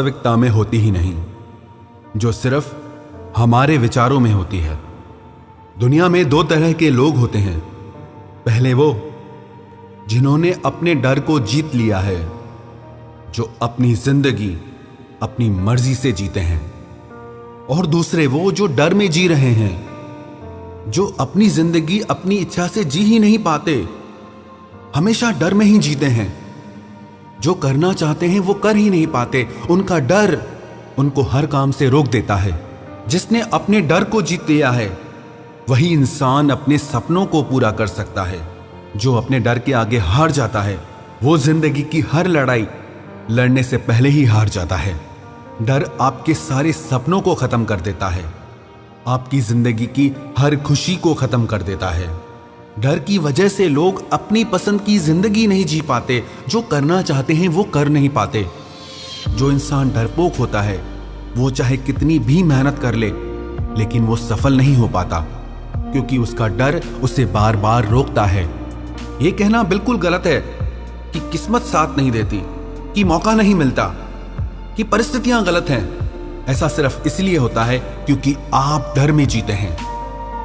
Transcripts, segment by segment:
वास्तविकता में होती ही नहीं, जो सिर्फ हमारे विचारों में होती है। दुनिया में दो तरह के लोग होते हैं। पहले वो जिन्होंने अपने डर को जीत लिया है, जो अपनी जिंदगी अपनी मर्जी से जीते हैं, और दूसरे वो जो डर में जी रहे हैं, जो अपनी जिंदगी अपनी इच्छा से जी ही नहीं पाते, हमेशा डर में ही जीते हैं। जो करना चाहते हैं वो कर ही नहीं पाते, उनका डर उनको हर काम से रोक देता है। जिसने अपने डर को जीत लिया है वही इंसान अपने सपनों को पूरा कर सकता है। जो अपने डर के आगे हार जाता है वो जिंदगी की हर लड़ाई लड़ने से पहले ही हार जाता है। डर आपके सारे सपनों को खत्म कर देता है, आपकी जिंदगी की हर खुशी को खत्म कर देता है। डर की वजह से लोग अपनी पसंद की जिंदगी नहीं जी पाते, जो करना चाहते हैं वो कर नहीं पाते। जो इंसान डरपोक होता है वो चाहे कितनी भी मेहनत कर ले, लेकिन वो सफल नहीं हो पाता, क्योंकि उसका डर उसे बार बार रोकता है। ये कहना बिल्कुल गलत है कि किस्मत साथ नहीं देती, कि मौका नहीं मिलता, कि परिस्थितियां गलत हैं। ऐसा सिर्फ इसलिए होता है क्योंकि आप डर में जीते हैं।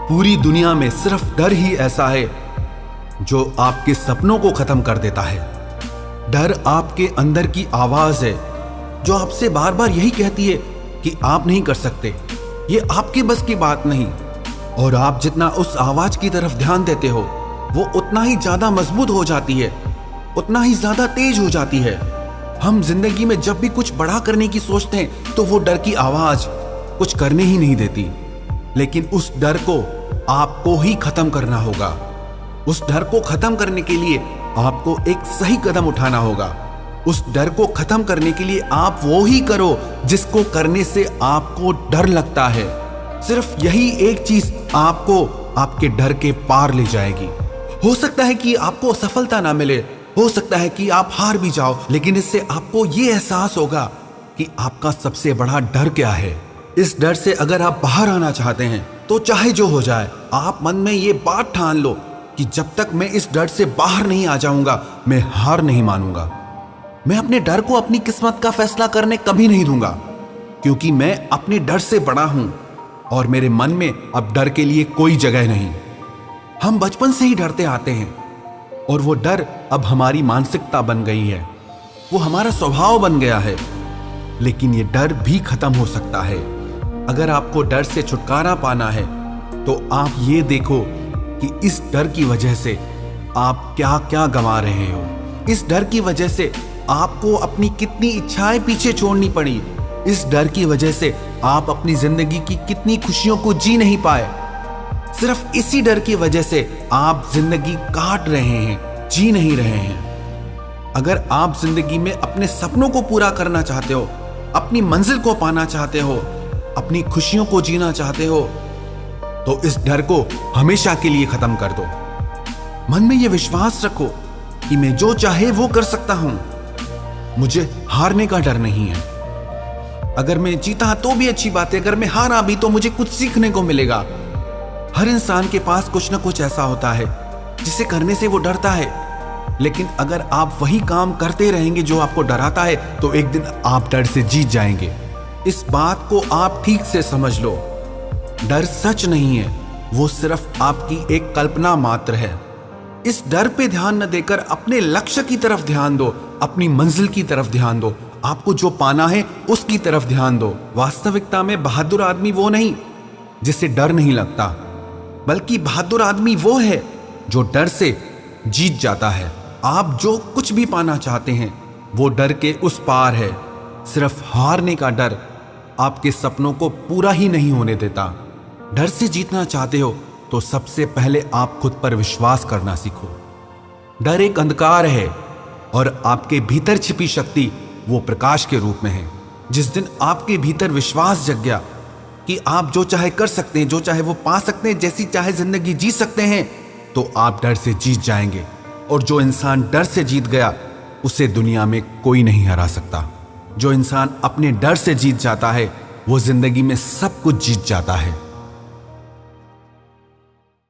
पूरी दुनिया में सिर्फ डर ही ऐसा है जो आपके सपनों को खत्म कर देता है। डर आपके अंदर की आवाज है जो आपसे बार बार यही कहती है कि आप नहीं कर सकते, ये आपके बस की बात नहीं। और आप जितना उस आवाज की तरफ ध्यान देते हो वो उतना ही ज्यादा मजबूत हो जाती है, उतना ही ज्यादा तेज हो जाती है। हम जिंदगी में जब भी कुछ बड़ा करने की सोचते हैं तो वो डर की आवाज कुछ करने ही नहीं देती। लेकिन उस डर को आपको ही खत्म करना होगा। उस डर को खत्म करने के लिए आपको एक सही कदम उठाना होगा। उस डर को खत्म करने के लिए आप वो ही करो जिसको करने से आपको डर लगता है। सिर्फ यही एक चीज आपको आपके डर के पार ले जाएगी। हो सकता है कि आपको सफलता ना मिले, हो सकता है कि आप हार भी जाओ, लेकिन इससे आपको ये एहसास होगा कि आपका सबसे बड़ा डर क्या है। इस डर से अगर आप बाहर आना चाहते हैं तो चाहे जो हो जाए, आप मन में ये बात ठान लो कि जब तक मैं इस डर से बाहर नहीं आ जाऊंगा मैं हार नहीं मानूंगा। मैं अपने डर को अपनी किस्मत का फैसला करने कभी नहीं दूंगा, क्योंकि मैं अपने डर से बड़ा हूं और मेरे मन में अब डर के लिए कोई जगह नहीं। हम बचपन से ही डरते आते हैं और वो डर अब हमारी मानसिकता बन गई है, वो हमारा स्वभाव बन गया है। लेकिन ये डर भी खत्म हो सकता है। अगर आपको डर से छुटकारा पाना है तो आप ये देखो कि इस डर की वजह से आप क्या क्या गंवा रहे हो। इस डर की वजह से आपको अपनी कितनी इच्छाएं पीछे छोड़नी पड़ी। इस डर की वजह से आप अपनी जिंदगी की कितनी खुशियों को जी नहीं पाए। सिर्फ इसी डर की वजह से आप जिंदगी काट रहे हैं, जी नहीं रहे हैं। अगर आप जिंदगी में अपने सपनों को पूरा करना चाहते हो, अपनी मंजिल को पाना चाहते हो, अपनी खुशियों को जीना चाहते हो, तो इस डर को हमेशा के लिए खत्म कर दो। मन में यह विश्वास रखो कि मैं जो चाहे वो कर सकता हूं। मुझे हारने का डर नहीं है। अगर मैं जीता तो भी अच्छी बात है, अगर मैं हारा भी तो मुझे कुछ सीखने को मिलेगा। हर इंसान के पास कुछ ना कुछ ऐसा होता है जिसे करने से वो डरता है, लेकिन अगर आप वही काम करते रहेंगे जो आपको डराता है तो एक दिन आप डर से जीत जाएंगे। इस बात को आप ठीक से समझ लो। डर सच नहीं है, वो सिर्फ आपकी एक कल्पना मात्र है। इस डर पे ध्यान न देकर अपने लक्ष्य की तरफ ध्यान दो, अपनी मंजिल की तरफ ध्यान दो, आपको जो पाना है उसकी तरफ ध्यान दो। वास्तविकता में बहादुर आदमी वो नहीं जिसे डर नहीं लगता, बल्कि बहादुर आदमी वो है जो डर से जीत जाता है। आप जो कुछ भी पाना चाहते हैं वो डर के उस पार है। सिर्फ हारने का डर आपके सपनों को पूरा ही नहीं होने देता। डर से जीतना चाहते हो तो सबसे पहले आप खुद पर विश्वास करना सीखो। डर एक अंधकार है और आपके भीतर छिपी शक्ति वो प्रकाश के रूप में है। जिस दिन आपके भीतर विश्वास जग गया कि आप जो चाहे कर सकते हैं, जो चाहे वो पा सकते हैं, जैसी चाहे जिंदगी जी सकते हैं, तो आप डर से जीत जाएंगे। और जो इंसान डर से जीत गया उसे दुनिया में कोई नहीं हरा सकता। जो इंसान अपने डर से जीत जाता है वो जिंदगी में सब कुछ जीत जाता है।